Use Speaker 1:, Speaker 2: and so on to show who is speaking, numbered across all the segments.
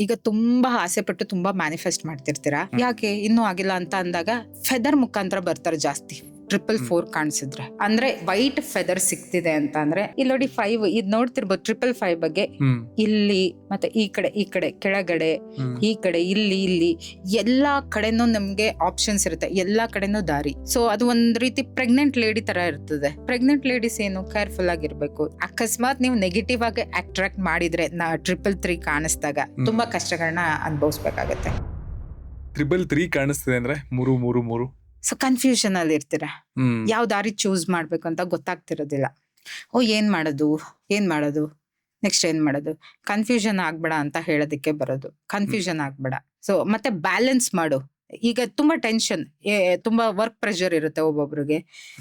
Speaker 1: ಈಗ ತುಂಬಾ ಆಸೆ ಪಟ್ಟು ತುಂಬಾ ಮ್ಯಾನಿಫೆಸ್ಟ್ ಮಾಡ್ತಿರ್ತೀರಾ. ಯಾಕೆ ಇನ್ನೂ ಆಗಿಲ್ಲ ಅಂತ ಅಂದಾಗ ಫೆದರ್ ಮುಖಾಂತರ ಬರ್ತಾರೆ ಜಾಸ್ತಿ. 444 ಕಾಣಿಸಿದ್ರೆ ಅಂದ್ರೆ ವೈಟ್ ಫೆದರ್ ಸಿಗ್ತಿದೆ ಅಂತ ಅಂದ್ರೆ ಇಲ್ಲಿ ನೋಡಿ 5 ಇದ್ ನೋಡ್ತಿರ್ಬೋದು 555 ಬಗ್ಗೆ. ಇಲ್ಲಿ ಮತ್ತೆ ಈ ಕಡೆ ಕೆಳಗಡೆ ಈ ಕಡೆ ಇಲ್ಲಿ ಎಲ್ಲಾ ಕಡೆನೂ ನಮ್ಗೆ ಆಪ್ಷನ್ಸ್ ಇರುತ್ತೆ, ಎಲ್ಲಾ ಕಡೆನೂ ದಾರಿ. ಸೊ ಅದು ಒಂದ್ ರೀತಿ ಪ್ರೆಗ್ನೆಂಟ್ ಲೇಡಿ ತರ ಇರ್ತದೆ. ಪ್ರೆಗ್ನೆಂಟ್ ಲೇಡೀಸ್ ಏನು ಕೇರ್ಫುಲ್ ಆಗಿರ್ಬೇಕು. ಅಕಸ್ಮಾತ್ ನೀವು ನೆಗೆಟಿವ್ ಆಗಿ ಅಟ್ರಾಕ್ಟ್ ಮಾಡಿದ್ರೆ 333 ಕಾಣಿಸ್ದಾಗ ತುಂಬಾ ಕಷ್ಟಗಳನ್ನ ಅನುಭವಿಸ್ಬೇಕಾಗತ್ತೆ.
Speaker 2: 333 ಕಾಣಿಸ್ತಿದೆ ಅಂದ್ರೆ 333.
Speaker 1: ಸೊ ಕನ್ಫ್ಯೂಷನ್ ಅಲ್ಲಿ ಇರ್ತೀರಾ, ಯಾವ ದಾರಿ ಚೂಸ್ ಮಾಡ್ಬೇಕು ಅಂತ ಗೊತ್ತಾಗ್ತಿರೋದಿಲ್ಲ. ಏನ್ ಮಾಡೋದು ನೆಕ್ಸ್ಟ್ ಏನ್ ಮಾಡೋದು, ಕನ್ಫ್ಯೂಷನ್ ಆಗ್ಬೇಡ ಅಂತ ಹೇಳೋದಕ್ಕೆ ಬರೋದು. ಕನ್ಫ್ಯೂಷನ್ ಆಗ್ಬೇಡ. ಸೊ ಮತ್ತೆ ಬ್ಯಾಲೆನ್ಸ್ ಮಾಡು. ಈಗ ತುಂಬಾ ಟೆನ್ಷನ್, ತುಂಬಾ ವರ್ಕ್ ಪ್ರೆಷರ್ ಇರುತ್ತೆ ಒಬ್ಬೊಬ್ರಿಗೆ,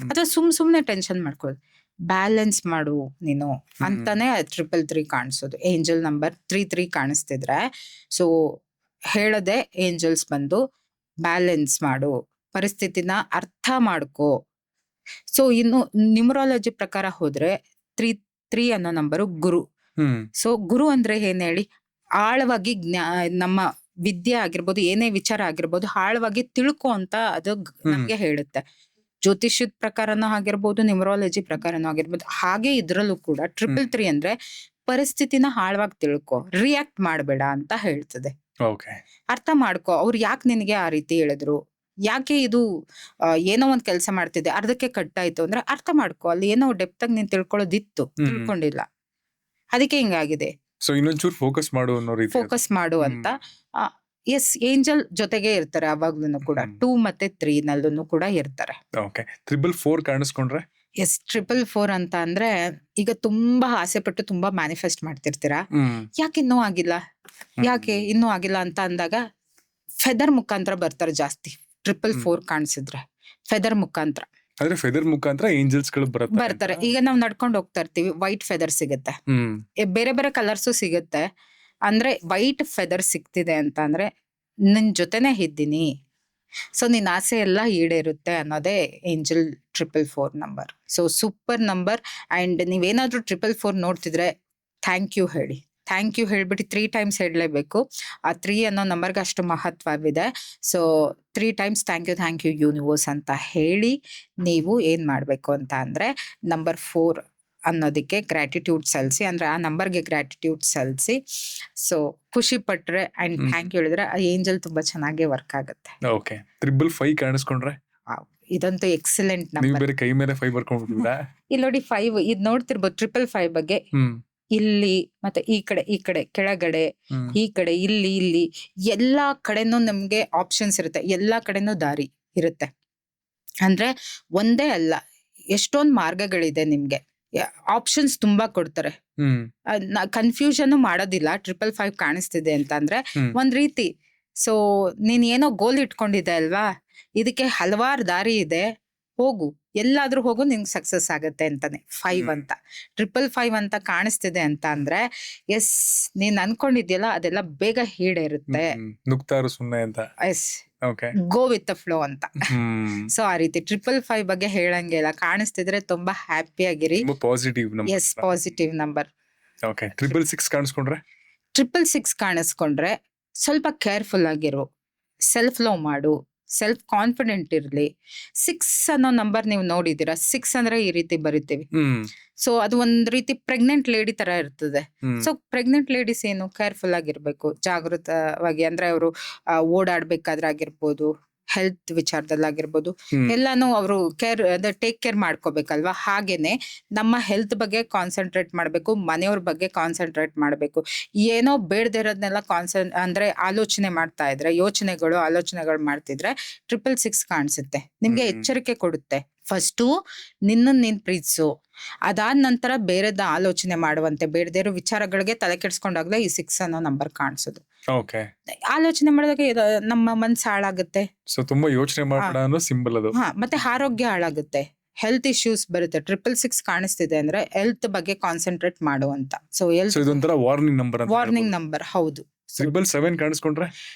Speaker 1: ಅಥವಾ ಸುಮ್ನೆ ಟೆನ್ಷನ್ ಮಾಡ್ಕೊಳ್ಳೋದು. ಬ್ಯಾಲೆನ್ಸ್ ಮಾಡು ನೀನು ಅಂತಾನೆ 333 ಕಾಣಿಸೋದು. ಏಂಜಲ್ ನಂಬರ್ 33 ಕಾಣಿಸ್ತಿದ್ರೆ ಸೊ ಹೇಳದೆ ಏಂಜಲ್ಸ್ ಬಂದು ಬ್ಯಾಲೆನ್ಸ್ ಮಾಡು, ಪರಿಸ್ಥಿತಿನ ಅರ್ಥ ಮಾಡ್ಕೋ. ಸೊ ಇನ್ನು ನ್ಯೂಮರಾಲಜಿ ಪ್ರಕಾರ ಹೋದ್ರೆ 3 ಅನ್ನೋ ನಂಬರು ಗುರು. ಸೊ ಗುರು ಅಂದ್ರೆ ಏನ್ ಹೇಳಿ, ಆಳವಾಗಿ ನಮ್ಮ ವಿದ್ಯೆ ಆಗಿರ್ಬೋದು, ಏನೇ ವಿಚಾರ ಆಗಿರ್ಬೋದು, ಆಳವಾಗಿ ತಿಳ್ಕೊ ಅಂತ ಅದು ನಮ್ಗೆ ಹೇಳುತ್ತೆ. ಜ್ಯೋತಿಷ್ಯದ ಪ್ರಕಾರನೂ ಆಗಿರ್ಬೋದು, ನ್ಯೂಮರಾಲಜಿ ಪ್ರಕಾರನೂ ಆಗಿರ್ಬೋದು. ಹಾಗೆ ಇದ್ರಲ್ಲೂ ಕೂಡ 333 ಅಂದ್ರೆ ಪರಿಸ್ಥಿತಿನ ಆಳವಾಗಿ ತಿಳ್ಕೊ, ರಿಯಾಕ್ಟ್ ಮಾಡಬೇಡ ಅಂತ ಹೇಳ್ತದೆ. ಅರ್ಥ ಮಾಡ್ಕೊ, ಅವ್ರು ಯಾಕೆ ನಿನಗೆ ಆ ರೀತಿ ಹೇಳಿದ್ರು, ಯಾಕೆ ಇದು ಏನೋ ಒಂದ್ ಕೆಲಸ ಮಾಡ್ತಿದ್ದೆ ಅರ್ಧಕ್ಕೆ ಕಟ್ಟಾಯ್ತು ಅಂದ್ರೆ ಅರ್ಥ ಮಾಡ್ಕೊ, ಅಲ್ಲಿ ಏನೋ ಡೆಪ್ತ್ ಆಗಿ ನೀನ್ ತಿಳ್ಕೊಳ್ಳೋದಿತ್ತು, ತಿಳ್ಕೊಂಡಿಲ್ಲ, ಅದಕ್ಕೆ ಹಿಂಗಾಗಿದೆ.
Speaker 2: ಸೊ ಇನ್ನೊಂಚೂರು ಫೋಕಸ್ ಮಾಡು
Speaker 1: ಅಂತ. ಎಸ್, ಏಂಜಲ್ ಜೊತೆಗೆ ಇರ್ತಾರೆ ಅವಾಗ್ಲೂ ಕೂಡ. 2 ಮತ್ತೆ 3 ನಲ್ಲೂ ಕೂಡ ಇರ್ತಾರೆ.
Speaker 2: 444 ಕಾಣಿಸ್ಕೊಂಡ್ರೆ
Speaker 1: ಎಸ್, 444 ಅಂತ ಅಂದ್ರೆ ಈಗ ತುಂಬಾ ಆಸೆ ಪಟ್ಟು ತುಂಬಾ ಮ್ಯಾನಿಫೆಸ್ಟ್ ಮಾಡ್ತಿರ್ತೀರಾ. ಯಾಕೆ ಇನ್ನೂ ಆಗಿಲ್ಲ ಅಂತ ಅಂದಾಗ ಫೆದರ್ ಮುಖಾಂತರ ಬರ್ತಾರೆ ಜಾಸ್ತಿ. 444 ಕಾಣಿಸಿದ್ರೆ ಫೆದರ್ ಮುಖಾಂತರ.
Speaker 2: ಆದ್ರೆ ಫೆದರ್ ಮುಖಾಂತರ ಏಂಜಲ್ಸ್ ಗಳು
Speaker 1: ಬರ್ತಾರೆ. ಈಗ ನಾವ್ ನಡ್ಕೊಂಡು ಹೋಗ್ತಾ ಇರ್ತೀವಿ, ವೈಟ್ ಫೆದರ್ ಸಿಗುತ್ತೆ, ಬೇರೆ ಬೇರೆ ಕಲರ್ಸು ಸಿಗುತ್ತೆ. ಅಂದ್ರೆ ವೈಟ್ ಫೆದರ್ ಸಿಗ್ತಿದೆ ಅಂತ ಅಂದ್ರೆ ನಿನ್ ಜೊತೆನೆ ಇದ್ದೀನಿ, ಸೊ ನಿನ್ ಆಸೆ ಎಲ್ಲ ಈಡೇರುತ್ತೆ ಅನ್ನೋದೇ angel 444 number. So super number. And ನೀವೇನಾದ್ರೂ 444 ನೋಡ್ತಿದ್ರೆ ಥ್ಯಾಂಕ್ ಯು ಹೇಳಿ. ಥ್ಯಾಂಕ್ ಯು ಹೇಳ್ಬಿಟ್ಟು 3 ಟೈಮ್ಸ್ ಹೇಳಲೇಬೇಕು. ಆ 3 ಅನ್ನೋ ನಂಬರ್ಗೆ ಅಷ್ಟು ಮಹತ್ವವಿದೆ. So 3 times thank you universe ಅಂತ ಹೇಳಿ ನೀವು ಏನ್ ಮಾಡ್ಬೇಕು ಅಂತ ಅಂದ್ರೆ ನಂಬರ್ 4 ಅನ್ನೋದಕ್ಕೆ ಗ್ರಾಟಿಟ್ಯೂಡ್ ಸಲ್ಲಿಸಿ, ಅಂದ್ರೆ ಆ ನಂಬರ್ಗೆ ಗ್ರಾಟಿಟ್ಯೂಡ್ ಸಲ್ಲಿಸಿ. ಸೊ ಖುಷಿ ಪಟ್ರೆ ಅಂಡ್ ಥ್ಯಾಂಕ್ ಯು ಹೇಳಿದ್ರೆ ಆ ಏಂಜಲ್ ತುಂಬಾ ಚೆನ್ನಾಗಿ ವರ್ಕ್ ಆಗುತ್ತೆ.
Speaker 2: 555 ಕಾಣಿಸ್ಕೊಂಡ್ರೆ
Speaker 1: ಇದಂತೂ ಎಕ್ಸಲೆಂಟ್ ನಂಬರ್.
Speaker 2: ಕೈ ಮೇಲೆ 5 ಬರ್ಕೊಂಡ್ಬಿಟ್ಟಿದ್ದೀರಾ.
Speaker 1: ಇಲ್ಲಿ ನೋಡಿ 5 ಇದ್ ನೋಡ್ತಿರ್ಬೋದು 555 ಬಗ್ಗೆ. ಇಲ್ಲಿ ಮತ್ತೆ ಈ ಕಡೆ ಕೆಳಗಡೆ ಈ ಕಡೆ ಇಲ್ಲಿ ಎಲ್ಲಾ ಕಡೆನೂ ನಮ್ಗೆ ಆಪ್ಷನ್ಸ್ ಇರುತ್ತೆ, ಎಲ್ಲಾ ಕಡೆನೂ ದಾರಿ ಇರುತ್ತೆ. ಅಂದ್ರೆ ಒಂದೇ ಅಲ್ಲ, ಎಷ್ಟೊಂದ್ ಮಾರ್ಗಗಳಿದೆ ನಿಮ್ಗೆ, ಆಪ್ಷನ್ಸ್ ತುಂಬಾ ಕೊಡ್ತಾರೆ. ಕನ್ಫ್ಯೂಷನ್ ಮಾಡೋದಿಲ್ಲ. 555 ಕಾಣಿಸ್ತಿದೆ ಅಂತ ಅಂದ್ರೆ ಒಂದ್ ರೀತಿ, ಸೊ ನೀನ್ ಏನೋ ಗೋಲ್ ಇಟ್ಕೊಂಡಿದ್ದೆ ಅಲ್ವಾ, ಇದಕ್ಕೆ ಹಲವಾರು ದಾರಿ ಇದೆ, ಹೋಗು, ಎಲ್ಲಾದ್ರೂ ಹೋಗು, ನಿಂಗೆ ಸಕ್ಸಸ್ ಆಗತ್ತೆ ಅಂತಾನೆ. 5 ಅಂತ 555 ಅಂತ ಕಾಣಿಸ್ತಿದೆ ಅಂತ ಅಂದ್ರೆ ಎಸ್, ನೀನ್ ಅನ್ಕೊಂಡಿದ್ಯಲ್ಲ ಅದೆಲ್ಲ ಬೇಗ ಈಡೇರುತ್ತೆ.
Speaker 2: ನುಗ್ತಾರು ಸುಮ್ಮನೆ ಅಂತ.
Speaker 1: Yes, go with the flow ಅಂತ. ಸೊ ಆ ರೀತಿ 555 ಬಗ್ಗೆ ಹೇಳಂಗಿಲ್ಲ. ಕಾಣಿಸ್ತಿದ್ರೆ ತುಂಬಾ ಹ್ಯಾಪಿ ಆಗಿರಿ. Yes, positive number.
Speaker 2: 666 ಕಾಣಿಸ್ಕೊಂಡ್ರೆ
Speaker 1: 666 ಕಾಣಿಸ್ಕೊಂಡ್ರೆ ಸ್ವಲ್ಪ ಕೇರ್ಫುಲ್ ಆಗಿರು, ಸೆಲ್ಫ್ ಲವ್ ಮಾಡು, ಸೆಲ್ಫ್ ಕಾನ್ಫಿಡೆಂಟ್ ಇರ್ಲಿ. 6 ಅನ್ನೋ ನಂಬರ್ ನೀವು ನೋಡಿದೀರಾ, 6 ಅಂದ್ರೆ ಈ ರೀತಿ ಬರಿತೀವಿ. ಸೊ ಅದು ಒಂದ್ ರೀತಿ ಪ್ರೆಗ್ನೆಂಟ್ ಲೇಡಿ ತರ ಇರ್ತದೆ. ಸೊ ಪ್ರೆಗ್ನೆಂಟ್ ಲೇಡೀಸ್ ಏನು ಕೇರ್ಫುಲ್ ಆಗಿರ್ಬೇಕು, ಜಾಗೃತವಾಗಿ. ಅಂದ್ರೆ ಅವರು ಓಡಾಡ್ಬೇಕಾದ್ರೆ ಆಗಿರ್ಬೋದು, ಹೆಲ್ತ್ ವಿಚಾರದಲ್ಲಾಗಿರ್ಬೋದು, ಎಲ್ಲಾನು ಅವರು ಟೇಕ್ ಕೇರ್ ಮಾಡ್ಕೋಬೇಕಲ್ವಾ. ಹಾಗೇನೆ ನಮ್ಮ ಹೆಲ್ತ್ ಬಗ್ಗೆ ಕಾನ್ಸಂಟ್ರೇಟ್ ಮಾಡ್ಬೇಕು, ಮನೆಯವ್ರ ಬಗ್ಗೆ ಕಾನ್ಸಂಟ್ರೇಟ್ ಮಾಡ್ಬೇಕು. ಏನೋ ಬೇಡದೇ ಇರೋದ್ನೆಲ್ಲ ಅಂದ್ರೆ ಆಲೋಚನೆ ಮಾಡ್ತಾ ಇದ್ರೆ, ಆಲೋಚನೆಗಳು ಮಾಡ್ತಿದ್ರೆ 666 ಕಾಣಿಸುತ್ತೆ. ನಿಮ್ಗೆ ಎಚ್ಚರಿಕೆ ಕೊಡುತ್ತೆ. ಫಸ್ಟು ನೀನ್ ಪ್ರೀತಿಸು, ಅದಾದ ನಂತರ ಬೇರೆದ ಆಲೋಚನೆ ಮಾಡುವಂತೆ. ಬೇಡದೇ ಇರೋ ವಿಚಾರಗಳಿಗೆ ತಲೆ ಕೆಡ್ಸ್ಕೊಂಡಾಗ್ಲೇ ಈ 6 ಅನ್ನೋ ನಂಬರ್ ಕಾಣಿಸೋದು. ಆಲೋಚನೆ ಮಾಡಿದಾಗ ನಮ್ಮ ಮನ್ಸು ಹಾಳಾಗುತ್ತೆ.
Speaker 2: ಸೊ ತುಂಬಾ ಯೋಚನೆ ಮಾಡಬೇಡ ಅನ್ನೋ ಸಿಂಬಲ್ ಅದು.
Speaker 1: ಮತ್ತೆ ಆರೋಗ್ಯ ಹಾಳಾಗುತ್ತೆ, ಹೆಲ್ತ್ ಇಶ್ಯೂಸ್ ಬರುತ್ತೆ. 666 ಕಾಣಿಸ್ತಿದೆ ಅಂದ್ರೆ ಹೆಲ್ತ್ ಬಗ್ಗೆ ಕಾನ್ಸಂಟ್ರೇಟ್ ಮಾಡುವಂತ. ಸೊ
Speaker 2: ಇದೊಂಥರ
Speaker 1: ವಾರ್ನಿಂಗ್ ನಂಬರ್. ಹೌದು.
Speaker 2: 777 ಕಾಣಿಸ್ಕೊಂಡ್ರೆ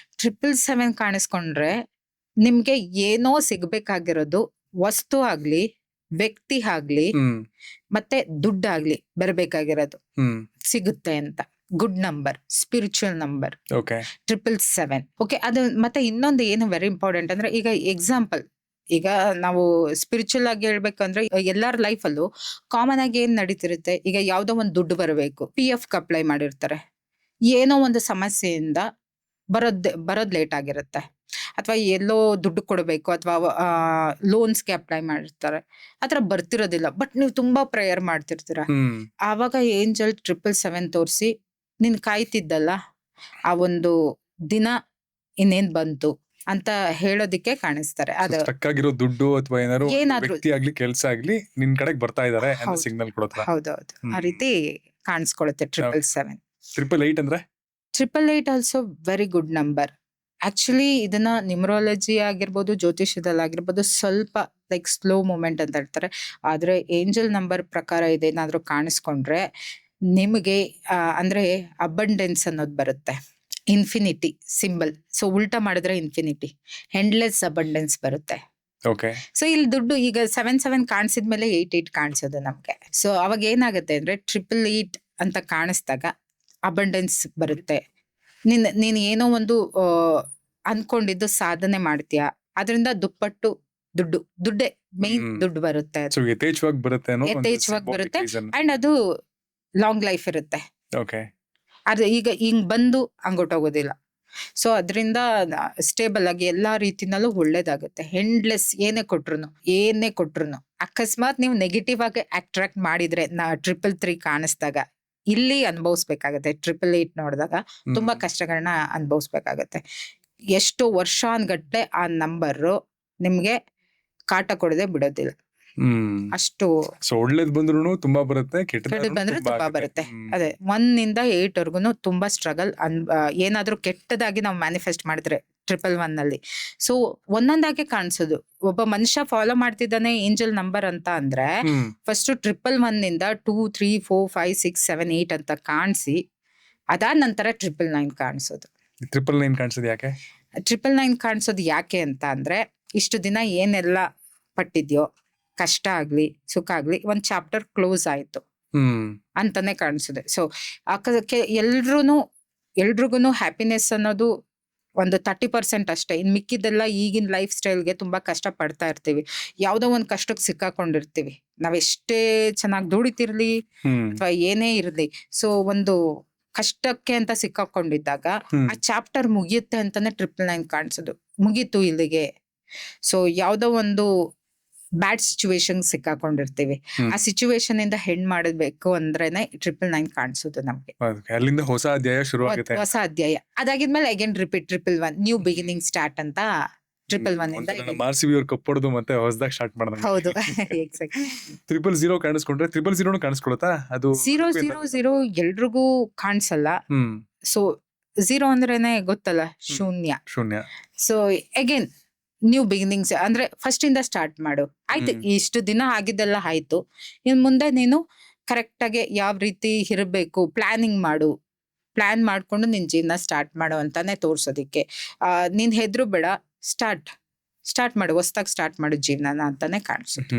Speaker 1: 777 ಕಾಣಿಸ್ಕೊಂಡ್ರೆ ನಿಮ್ಗೆ ಏನೋ ಸಿಗ್ಬೇಕಾಗಿರೋದು, ವಸ್ತು ಆಗ್ಲಿ, ವ್ಯಕ್ತಿ ಆಗ್ಲಿ, ಮತ್ತೆ ದುಡ್ಡಾಗ್ಲಿ, ಬರಬೇಕಾಗಿರೋದು ಸಿಗುತ್ತೆ ಅಂತ. Good number, spiritual number
Speaker 2: okay
Speaker 1: 777. Okay, ಅದು ಮತ್ತೆ ಇನ್ನೊಂದು ಏನು ವೆರಿ ಇಂಪಾರ್ಟೆಂಟ್ ಅಂದ್ರೆ, ಈಗ ಎಕ್ಸಾಂಪಲ್, ಈಗ ನಾವು ಸ್ಪಿರಿಚುವಲ್ ಆಗಿ ಹೇಳ್ಬೇಕಂದ್ರೆ ಎಲ್ಲಾರ ಲೈಫಲ್ಲೂ ಕಾಮನ್ ಆಗಿ ಏನ್ ನಡೀತಿರುತ್ತೆ, ಈಗ ಯಾವ್ದೋ ಒಂದು ದುಡ್ಡು ಬರಬೇಕು, PF ಅಪ್ಲೈ ಮಾಡಿರ್ತಾರೆ, ಏನೋ ಒಂದು ಸಮಸ್ಯೆಯಿಂದ ಬರೋದ್ ಲೇಟ್ ಆಗಿರುತ್ತೆ, ಅಥವಾ ಎಲ್ಲೋ ದುಡ್ಡು ಕೊಡಬೇಕು, ಅಥವಾ ಲೋನ್ಸ್ಗೆ ಅಪ್ಲೈ ಮಾಡಿರ್ತಾರೆ, ಆತರ ಬರ್ತಿರೋದಿಲ್ಲ. ಬಟ್ ನೀವು ತುಂಬಾ ಪ್ರೇಯರ್ ಮಾಡ್ತಿರ್ತೀರ, ಆವಾಗ ಏಂಜಲ್ 777 ತೋರಿಸಿ ನೀನ್ ಕಾಯ್ತಿದ್ದಲ್ಲ ಆ ಒಂದು ದಿನ ಇನ್ನೇನ್ ಬಂತು ಅಂತ ಹೇಳೋದಿಕ್ಕೆ ಕಾಣಿಸ್ತಾರೆ. ಅದು
Speaker 2: ಸ್ಟಕ್ ಆಗಿರೋ ದುಡ್ಡು ಅಥವಾ ಏನಾದ್ರು
Speaker 1: ಏನಾದ್ರೂ
Speaker 2: ವ್ಯಕ್ತಿ ಆಗ್ಲಿ ಕೆಲಸ ಆಗ್ಲಿ ನಿನ್ ಕಡೆಗೆ ಬರ್ತಾ ಇದಾರೆ ಅಂತ
Speaker 1: ಹೌದು.
Speaker 2: ಸಿಗ್ನಲ್ ಕೊಡತ್ರ.
Speaker 1: ಹೌದೌದು, ಆ ರೀತಿ ಕಾಣಿಸ್ಕೊಳುತ್ತೆ 777.
Speaker 2: 888 ಅಂದ್ರೆ
Speaker 1: 888 also very good number. Actually ಇದನ್ನ ನ್ಯೂಮರಾಲಜಿ ಆಗಿರ್ಬೋದು, ಜ್ಯೋತಿಷ್ಯದಲ್ಲಿ ಆಗಿರ್ಬೋದು, ಸ್ವಲ್ಪ ಲೈಕ್ ಸ್ಲೋ ಮೂಮೆಂಟ್ ಅಂತ ಹೇಳ್ತಾರೆ. ಆದ್ರೆ ಏಂಜಲ್ ನಂಬರ್ ಪ್ರಕಾರ ಇದೇನಾದ್ರೂ ಕಾಣಿಸ್ಕೊಂಡ್ರೆ ನಿಮಗೆ ಅಂದ್ರೆ ಅಬಂಡೆನ್ಸ್ ಅನ್ನೋದು ಬರುತ್ತೆ, ಇನ್ಫಿನಿಟಿ ಸಿಂಬಲ್. ಸೊ ಉಲ್ಟಾ ಮಾಡಿದ್ರೆ ಇನ್ಫಿನಿಟಿ, ಎಂಡ್ಲೆಸ್ ಅಬಂಡೆನ್ಸ್ ಬರುತ್ತೆ.
Speaker 2: ಓಕೆ
Speaker 1: ಸೊ ಇಲ್ಲಿ ದುಡ್ಡು ಈಗ 77 ಕಾಣಿಸಿದ್ಮೇಲೆ 88 ಕಾಣಿಸೋದು ನಮ್ಗೆ. ಸೊ ಅವಾಗ ಏನಾಗುತ್ತೆ ಅಂದ್ರೆ 888 ಅಂತ ಕಾಣಿಸ್ದಾಗ ಅಬಂಡೆನ್ಸ್ ಬರುತ್ತೆ. ನೀನ್ ಏನೋ ಒಂದು ಅನ್ಕೊಂಡಿದ್ದು ಸಾಧನೆ ಮಾಡ್ತೀಯಾ, ಅದರಿಂದ ದುಪ್ಪಟ್ಟು ದುಡ್ಡೇ ಮೇನ್ ದುಡ್ಡು ಬರುತ್ತೆ.
Speaker 2: ಸೊ ಯಥೇಚ್ಛವಾಗಿ ಬರುತ್ತೆ ಅನ್ನೋ ಒಂದು
Speaker 1: ಯಥೇಚ್ಛವಾಗಿ
Speaker 2: symbolic
Speaker 1: ಬರುತ್ತೆ
Speaker 2: reason.
Speaker 1: ಅಂಡ್ ಅದು ಲಾಂಗ್ ಲೈಫ್ ಇರುತ್ತೆ.
Speaker 2: ಓಕೆ
Speaker 1: ಅದು ಈಗ ಹಿಂಗ್ ಬಂದು ಹಂಗೊಟ್ಟೋಗೋದಿಲ್ಲ. ಸೊ ಅದರಿಂದ ಸ್ಟೇಬಲ್ ಆಗಿ ಎಲ್ಲಾ ರೀತಿನಲ್ಲೂ ಒಳ್ಳೇದಾಗುತ್ತೆ. ಎಂಡ್ಲೆಸ್ ಏನೇ ಕೊಟ್ರುನು ಅಕಸ್ಮಾತ್ ನೀವು ನೆಗೆಟಿವ್ ಆಗಿ ಅಟ್ರಾಕ್ಟ್ ಮಾಡಿದ್ರೆ 333 ಕಾಣಿಸ್ದಾಗ ಇಲ್ಲಿ ಅನುಭವಿಸ್ಬೇಕಾಗತ್ತೆ. 888 ನೋಡಿದಾಗ ತುಂಬಾ ಕಷ್ಟಗಳನ್ನ ಅನುಭವಿಸ್ಬೇಕಾಗತ್ತೆ. ಎಷ್ಟೋ ವರ್ಷಾನ್ಗಟ್ಲೆ ಆ ನಂಬರ್ ನಿಮ್ಗೆ ಕಾಟ ಕೊಡದೆ ಬಿಡೋದಿಲ್ಲ. ಅಷ್ಟು
Speaker 2: ಸೊ ಒಳ್ಳೇದ್ ಬಂದ್ರು ತುಂಬಾ ಬರುತ್ತೆ, ಕೆಟ್ಟದ್
Speaker 1: ಬಂದ್ರೆ ತುಂಬಾ ಬರುತ್ತೆ. ಅದೇ 1 ಇಂದ 8 ವರ್ಗುನು ತುಂಬಾ ಸ್ಟ್ರಗಲ್. ಏನಾದ್ರೂ ಕೆಟ್ಟದಾಗಿ ನಾವು ಮ್ಯಾನಿಫೆಸ್ಟ್ ಮಾಡಿದ್ರೆ 111 ಅಲ್ಲಿ, ಸೊ ಒಂದೊಂದಾಗೆ ಕಾಣಿಸೋದು. ಒಬ್ಬ ಮನುಷ್ಯ ಫಾಲೋ ಮಾಡ್ತಿದ್ದಾನೆ ಏಂಜಲ್ ನಂಬರ್ ಅಂತ ಅಂದ್ರೆ ಫಸ್ಟ್ 111 ಇಂದ 2, 3, 4, 5, 6, 7, 8 ಅಂತ ಕಾಣಿಸಿ, ಅದಾದ ನಂತರ 999 ಕಾಣಿಸೋದು.
Speaker 2: 999 ಕಾಣಿಸೋದು ಯಾಕೆ?
Speaker 1: 999 ಕಾಣಿಸೋದು ಯಾಕೆ ಅಂತ ಅಂದ್ರೆ, ಇಷ್ಟು ದಿನ ಏನೆಲ್ಲ ಪಟ್ಟಿದ್ಯೋ, ಕಷ್ಟ ಆಗ್ಲಿ ಸುಖ ಆಗ್ಲಿ, ಒಂದ್ ಚಾಪ್ಟರ್ ಕ್ಲೋಸ್ ಆಯ್ತು ಅಂತಾನೆ ಕಾಣಿಸಿದೆ. ಸೊ ಎಲ್ರಿಗೂ ಹ್ಯಾಪಿನೆಸ್ ಅನ್ನೋದು ಒಂದು 30% ಅಷ್ಟೇ. ಇನ್ ಮಿಕ್ಕಿದೆಲ್ಲ ಈಗಿನ ಲೈಫ್ ಸ್ಟೈಲ್ಗೆ ತುಂಬಾ ಕಷ್ಟ ಪಡ್ತಾ ಇರ್ತೀವಿ. ಯಾವ್ದೋ ಒಂದ್ ಕಷ್ಟಕ್ಕೆ ಸಿಕ್ಕಾಕೊಂಡಿರ್ತೀವಿ. ನಾವೆಷ್ಟೇ ಚೆನ್ನಾಗಿ ದುಡಿತಿರ್ಲಿ ಅಥವಾ ಏನೇ ಇರ್ಲಿ, ಸೊ ಒಂದು ಕಷ್ಟಕ್ಕೆ ಅಂತ ಸಿಕ್ಕಾಕೊಂಡಿದ್ದಾಗ ಆ ಚಾಪ್ಟರ್ ಮುಗಿಯುತ್ತೆ ಅಂತಾನೆ 999 ಕಾಣಿಸೋದು. ಮುಗೀತು ಇಲ್ಲಿಗೆ. ಸೊ ಯಾವ್ದೋ ಒಂದು ಬ್ಯಾಡ್ ಸಿಚುವೇಶನ್ ಸಿಕ್ಕಾಕೊಂಡಿರ್ತೀವಿ, ಆ ಸಿಚುವೇಶನ್ ಇಂದ ಹೆಣ್ ಮಾಡಬೇಕು ಅಂದ್ರೇನೆ 999 ಕಾಣಿಸೋದು ನಮ್ಗೆ.
Speaker 2: ಅಲ್ಲಿಂದ ಹೊಸ ಅಧ್ಯಾಯ ಶುರು ಆಗುತ್ತೆ.
Speaker 1: ಹೊಸ ಅಧ್ಯಾಯ ಅದಾಗಿದ್ಮೇಲೆ again repeat 111 new beginning start ಅಂತ 111 ಇಂದ
Speaker 2: RCB ಅವ್ರು ಕಪ್ಪೊಡ್ದು ಮತ್ತೆ ಹೊಸದಾಗಿ ಸ್ಟಾರ್ಟ್ ಮಾಡಿದ್ರೆ.
Speaker 1: ಹೌದು ಎಕ್ಸಾಕ್ಟ್.
Speaker 2: 000 ಕಾಣಿಸ್ಕೊಂಡ್ರೆ 000 ಕಾಣಿಸ್ಕೊಳತ್ತಾ? ಅದು
Speaker 1: 000 ಎಲ್ರಿಗೂ ಕಾಣಿಸಲ್ಲ. ಸೊ 0 ಅಂದ್ರೇನೆ ಗೊತ್ತಲ್ಲ, ಶೂನ್ಯ. ಸೊ ಅಗೇನ್ ನ್ಯೂ ಬಿಗಿನಿಂಗ್ಸ್ ಅಂದ್ರೆ ಫಸ್ಟ್ ಇಂದ ಸ್ಟಾರ್ಟ್ ಮಾಡು. ಆಯ್ತು, ಇಷ್ಟು ದಿನ ಆಗಿದ್ದೆಲ್ಲ ಆಯ್ತು, ಇನ್ ಮುಂದೆ ನೀನು ಕರೆಕ್ಟ್ ಆಗಿ ಯಾವ ರೀತಿ ಇರಬೇಕು ಪ್ಲಾನ್ ಮಾಡ್ಕೊಂಡು ನಿನ್ ಜೀವನ ಸ್ಟಾರ್ಟ್ ಮಾಡು ಅಂತಾನೆ ತೋರ್ಸೋದಿಕ್ಕೆ. ನೀನ್ ಹೆದ್ರು ಬೇಡ, ಸ್ಟಾರ್ಟ್ ಮಾಡು, ಹೊಸದಾಗಿ ಸ್ಟಾರ್ಟ್ ಮಾಡು ಜೀವನನ ಅಂತಾನೆ ಕಾಣಿಸುತ್ತೆ.